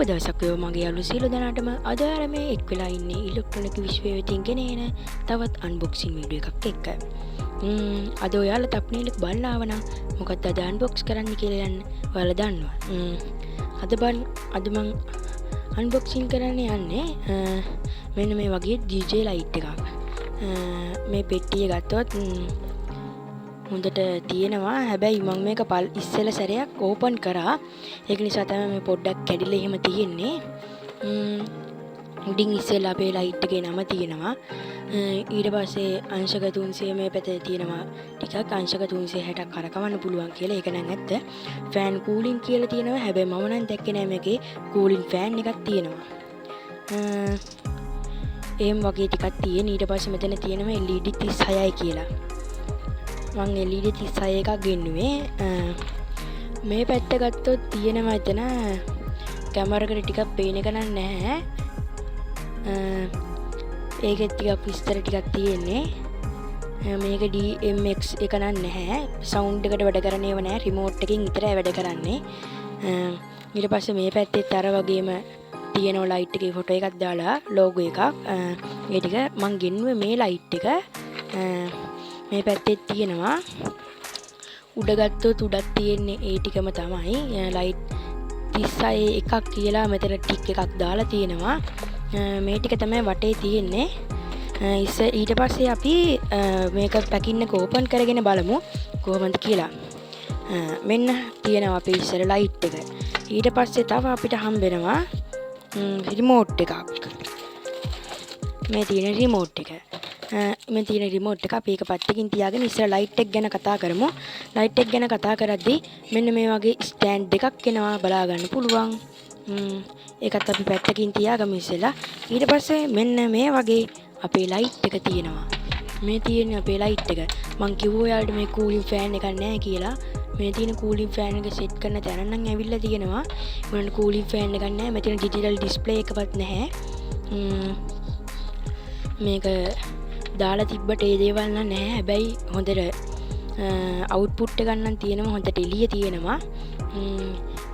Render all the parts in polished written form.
දවසක් වේවා මගේ යාළු සියලු දෙනාටම. අද අර මේ එක් වෙලා ඉන්නේ ඉලෙක්ට්‍රොනික විශ්වය වෙතින් ගෙනෙන තවත් අන්බොක්සින් වීඩියෝ එකක් එක්ක. අද ඔයාලා තප්නීලක බලලා ආවනම් මොකක්ද අද අන්බොක්ස් කරන්න කියලා යන්න ඔයාලා දන්නවා. අද මං අන්බොක්සින් කරන්න යන්නේ මෙන්න මේ වගේ DJ ලයිට් එකක්. මේ පෙට්ටිය ගත්තොත් හොඳට තියෙනවා. හැබැයි මම මේක ඉස්සෙල්ලා සැරයක් ඕපන් කරා. ඒක නිසා තමයි මේ පොඩ්ඩක් කැඩිලා එහෙම තියෙන්නේ. උඩින් ඉස්සෙල්ලා අපේ ලයිට් එකේ නම තියෙනවා. ඊට පස්සේ අංශක 300 මේ පැත්තේ තියෙනවා ටිකක් අංශක 360ක් කරකවන්න පුළුවන් කියලා. ඒක නම් ඇත්ත. ෆෑන් කූලින් කියලා තියෙනවා. හැබැයි මම නම් දැක්කේ නෑ මේකේ කූලින් ෆෑන් එකක් තියෙනවා. එහෙම වගේ ටිකක් තියෙන. ඊට පස්සේ මෙතන තියෙනවා LED 36යි කියලා. මං LED 36 එකක් ගෙන්නුවේ. මේ පැත්ත ගත්තොත් තියෙනවා එතන කැමරාවකට ටිකක් පේන එක නැහැ. ඒකෙත් ටිකක් විස්තර ටිකක් තියෙන්නේ. මේක DMX එක නැහැ. සවුන්ඩ් එකට වැඩ කරන ඒවා නැහැ. රිමෝට් එකකින් විතරයි වැඩ කරන්නේ. ඊට පස්සේ මේ පැත්තෙත් අර වගේම තියෙනවා ලයිට් එකේ ෆොටෝ එකක් දාලා ලෝගෝ එකක්. ඒ ටික මං ගෙන්නුවේ මේ ලයිට් එක. මේ පැත්තේ තියෙනවා උඩ ගත්තොත් උඩක් තියෙන්නේ ඒ ටිකම තමයි. ලයිට් 36 එකක් කියලා මෙතන ටික් එකක් දාලා තියෙනවා. මේ ටික තමයි වටේ තියෙන්නේ. ඊට පස්සේ අපි මේක පැකින් එක ඕපන් කරගෙන බලමු කොහොමද කියලා. මෙන්න තියෙනවා අපේ ඉස්සර ලයිට් එක. ඊට පස්සේ තව අපිට හම්බෙනවා රිමෝට් එකක්. මේ තියෙන රිමෝට් එක. මේ තියෙන රිමෝට් එක අපි ඒක පැත්තකින් තියාගෙන ඉස්සර ලයිට් එක ගැන කතා කරමු. ලයිට් එක ගැන කතා කරද්දී මෙන්න මේ වගේ ස්ටෑන්ඩ් එකක් එනවා බලා ගන්න පුළුවන්. ඒකත් අපි පැත්තකින් තියාගමු ඉස්සෙල්ලා. ඊට පස්සේ මෙන්න මේ වගේ අපේ ලයිට් එක තියෙනවා. මේ තියෙන අපේ ලයිට් එක. මං කිව්වා ඔයාලට මේ කූලින් ෆෑන් එකක් නැහැ කියලා. මේ තියෙන කූලින් ෆෑන් එක සෙට් කරන තැන නම් ඇවිල්ලා තියෙනවා. මොනවාට කූලින් ෆෑන් එකක් නැහැ. මෙතන ඩිජිටල් ඩිස්ප්ලේ එකවත් නැහැ. මේක දාලා තිබ්බට ඒ දේවල් නැහැ. හැබැයි හොඳට අවුට්පුට් එක ගන්න තියෙනවා. හොඳට එළිය තියෙනවා.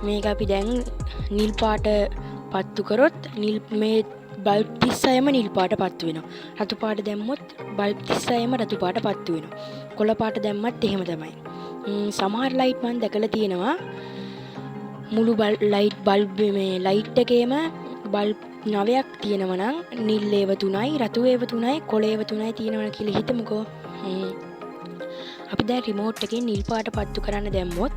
මේක අපි දැන් නිල් පාට පත්තු කරොත් මේ බල්බ් 36ම නිල් පාට පත්තු වෙනවා. රතු පාට දැම්මොත් බල්බ් 36ම රතු පාට පත්තු වෙනවා. කොළ පාට දැම්මත් එහෙම තමයි. සමහර ලයිට් මම දැකලා තියෙනවා මුළු ලයිට් බල්බ් මේ ලයිට් එකේම බල්බ් 9ක් තියෙනවා නම් නිල් ඒව 3යි රතු ඒව 3යි කොළ ඒව 3යි තියෙනවා කියලා හිතමුකෝ. අපි දැන් රිමෝට් එකෙන් නිල් පාට පත්තු කරන්න දැම්මොත්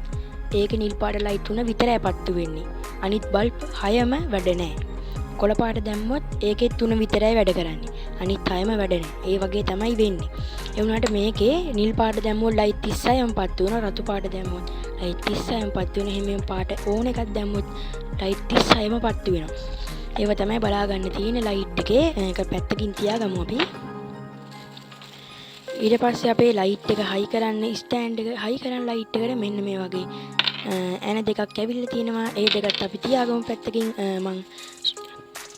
ඒක නිල් පාට ලයිට් 3 විතරයි පත්තු වෙන්නේ. අනිත් බල්බ් 6ම වැඩ නැහැ. කොළ පාට දැම්මොත් ඒකෙත් 3 විතරයි වැඩ කරන්නේ. අනිත් 6ම වැඩ නැහැ. ඒ වගේ තමයි වෙන්නේ. ඒ වුණාට මේකේ නිල් පාට දැම්මොත් ලයිට් 36ම පත්තු වෙනවා. රතු පාට දැම්මොත් ලයිට් 36ම පත්තු වෙනවා. එහෙම පාට ඕන එකක් දැම්මොත් ලයිට් 36ම පත්තු වෙනවා. ඒව තමයි බලා ගන්න තියෙන ලයිට් එකේ. ඒක පැත්තකින් තියාගමු අපි. ඊට පස්සේ අපේ ලයිට් එක හයි කරන්න ස්ටෑන්ඩ් එක හයි කරන්න ලයිට් එකට මෙන්න මේ වගේ ඇන දෙකක් ඇවිල්ලා තියෙනවා. ඒ දෙකත් අපි තියාගමු පැත්තකින්. මං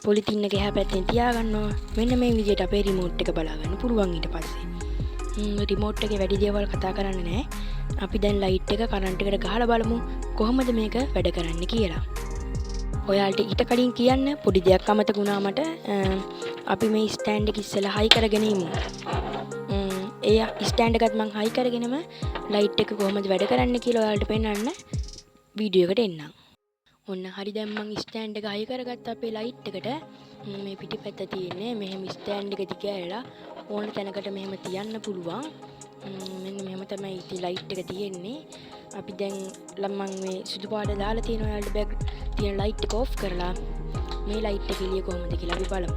පොලිතින් එක එහා පැත්තෙන් තියාගන්නවා. මෙන්න මේ විදිහට අපේ රිමෝට් එක බලා ගන්න පුළුවන්. ඊට පස්සේ රිමෝට් එකේ වැඩි දේවල් කතා කරන්නේ නැහැ. අපි දැන් ලයිට් එක කරන්ට් එකට ගහලා බලමු කොහොමද මේක වැඩ කරන්නේ කියලා. ඔයාලට ඊට කලින් කියන්න පොඩි දෙයක් අමතක වුණා මට. අපි මේ ස්ටෑන්ඩ් එක ඉස්සෙල්ලා හයි කරගෙන ඉමු. ඒ ස්ටෑන්ඩ් එකත් මං හයි කරගෙනම ලයිට් එක කොහොමද වැඩ කරන්නේ කියලා ඔයාලට පෙන්නන්න වීඩියෝ එකට එන්නම්. ඔන්න හරි දැන් මං ස්ටෑන්ඩ් එක හයි කරගත්ත අපේ ලයිට් එකට. මේ පිටිපැත්ත තියෙන්නේ මෙහෙම ස්ටෑන්ඩ් එක දිගහැරලා ඕන තැනකට මෙහෙම තියන්න පුළුවන්. මෙන්න මෙහෙම තමයි ඉතින් ලයිට් එක තියෙන්නේ. අපි දැන් මං මේ සුදු පාට දාලා තියෙන ඔයාලට බෑග් තියෙන ලයිට් එක ඔෆ් කරලා මේ ලයිට් එක එළිය කොහොමද කියලා අපි බලමු.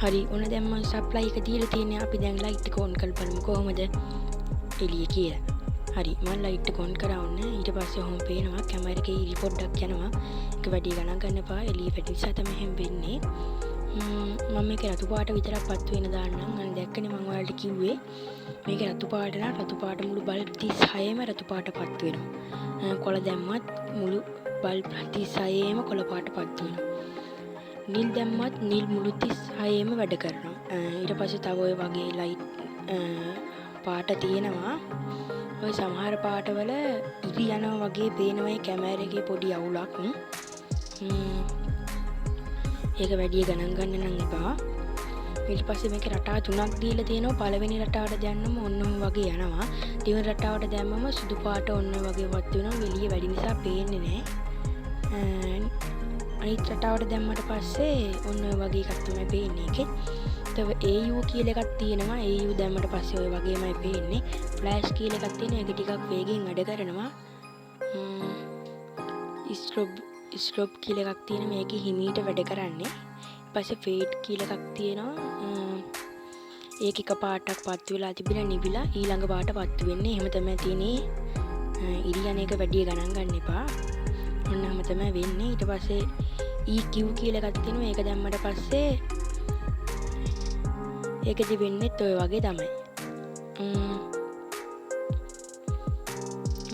හරි ඔන්න දැන් මම සප්ලයි එක දීලා තියෙන්නේ. අපි දැන් ලයිට් එක ඔන් කරලා බලමු කොහොමද එළිය කියලා. හරි මම ලයිට් එක ඔන් කරා ඔන්න. ඊට පස්සේ ඔහොම පේනවා කැමරා එකේ ඉරි පොඩ්ඩක් යනවා. ඒක වැඩි ගණන් ගන්න එපා. එළිය වැඩි නිසා තමයි එහෙම වෙන්නේ. මම මේක රතු පාට විතරක් පත්තු වෙන දාන්නම්. අනේ දැක්කනේ මම ඔයාලට කිව්වේ මේක රතු පාට නම් රතු පාට මුළු බල්බ් 36ම රතු පාට පත්තු වෙනවා. කොළ දැම්මත් මුළු බල්බ් 36ම කොළ පාට පත්තු වෙනවා. නිල් දැම්මත් නිල් මුළු 36ම වැඩ කරනවා. ඊට පස්සේ තව ඔය වගේ ලයිට් පාට තියෙනවා. ඔය සමහර පාටවල ඉරි යනවා වගේ පේනවා කැමරා එකේ පොඩි අවුලක්. ඒක වැඩි ගණන් ගන්න නම් එපා. ඊට පස්සේ මේක රටා 3ක් දීලා තියෙනවා. පළවෙනි රටාවට දැම්මම ඔන්න වගේ යනවා. දෙවෙනි රටාවට දැම්මම සුදු පාට ඔන්න වගේ වත් වෙනවා. එළිය වැඩි නිසා පේන්නේ නැහැ. අනිත් රටාවට දැම්මට පස්සේ ඔන්න වගේ එකක් තමයි පේන්නේ ඒකේ. තව AU කියලා එකක් තියෙනවා. AU දැම්මට පස්සේ ඔය වගේමයි පේන්නේ. ෆ්ලෑෂ් කියලා එකක් තියෙනවා. ඒක ටිකක් වේගෙන් වැඩ කරනවා. ස්ටොප් කියලා එකක් තියෙනවා. මේකේ හිමීට වැඩ කරන්නේ. ඊපස්සේ ෆේඩ් කියලා එකක් තියෙනවා. ඒක එක පාටක් පත් වෙලා තිබිලා නිවිලා ඊළඟ පාට පත් වෙන්නේ. එහෙම තමයි තියෙන්නේ. ඉරියන එක වැඩි ගණන් ගන්න එපා. ඔන්නම තමයි වෙන්නේ. ඊට පස්සේ EQ කියලා එකක් තියෙනවා. ඒක දැම්මට පස්සේ ඒකෙදි වෙන්නේත් ඔය වගේ තමයි.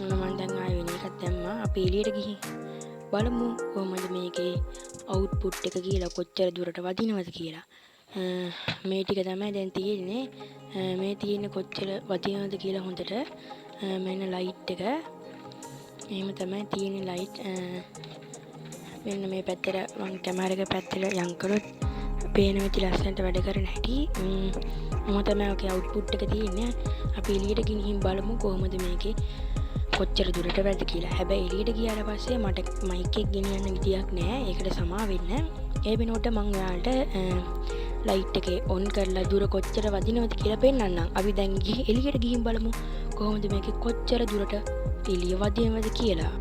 මම දැන් ආයෙ වෙන එකක් දැම්මා. අපි එළියට ගිහින් බලමු කොහොමද මේකේ අවුට්පුට් එක කියලා කොච්චර දුරට වදිනවද කියලා. මේ ටික තමයි දැන් තියෙන්නේ. මේ තියෙන කොච්චර වදිනවද කියලා හොඳට මෙන්න ලයිට් එක. එහෙම තමයි තියෙන්නේ ලයිට්. මෙන්න මේ පැත්තට මම කැමරා එක පැත්තට යන් කරොත් පේන විදිහ ලස්සනට වැඩ කරන හැටි. මොකද තමයි ඔකේ අවුට්පුට් එක තියෙන්නේ. අපි එළියට ගිහින් බලමු කොහොමද මේකේ කොච්චර දුරට වැඩ කියලා. හැබැයි එළියට ගියාට පස්සේ මට මයික් එක ගෙනියන්න විදියක් නැහැ. ඒකට සමා වෙන්න. ඒ වෙනුවට මම ඔයාලට ලයිට් එකේ ඔන් කරලා දුර කොච්චර වදිනවද කියලා පෙන්නන්නම්. අපි දැන් එළියට ගිහින් බලමු කොහොමද මේකේ කොච්චර දුරට එළිය වදිනවද කියලා.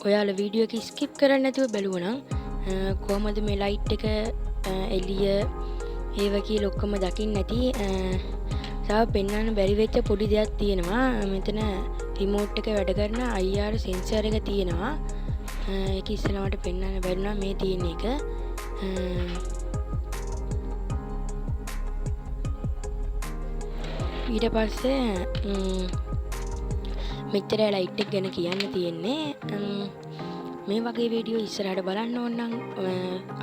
ඔයාලා වීඩියෝ එක ස්කිප් කරන්නේ නැතුව බලුවනම් කොහොමද මේ ලයිට් එක එළිය ඒව කියලා ඔක්කොම දකින්න නැති තව පෙන්වන්න බැරි වෙච්ච පොඩි දෙයක් තියෙනවා. මෙතන රිමෝට් එක වැඩ කරන IR සෙන්සර් එක තියෙනවා. ඒක ඉස්සෙල්ලාමට පෙන්වන්න බැරිුණා මේ තියෙන එක. ඊට පස්සේ මෙච්චර ලයිට් එක ගැන කියන්න තියෙන්නේ. මේ වගේ වීඩියෝ ඉස්සරහට බලන්න ඕන නම්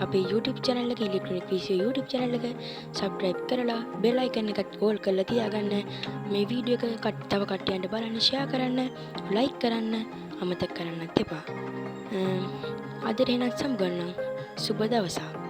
අපේ YouTube channel එක Electronic PC YouTube channel එක subscribe කරලා bell icon එකත් all කරලා තියාගන්න. මේ වීඩියෝ එක තව කට්ටියන්ට බලන්න share කරන්න, like කරන්න අමතක කරන්නත් එපා. අද එහෙනම් සම්ගන්නම්. සුබ දවසක්.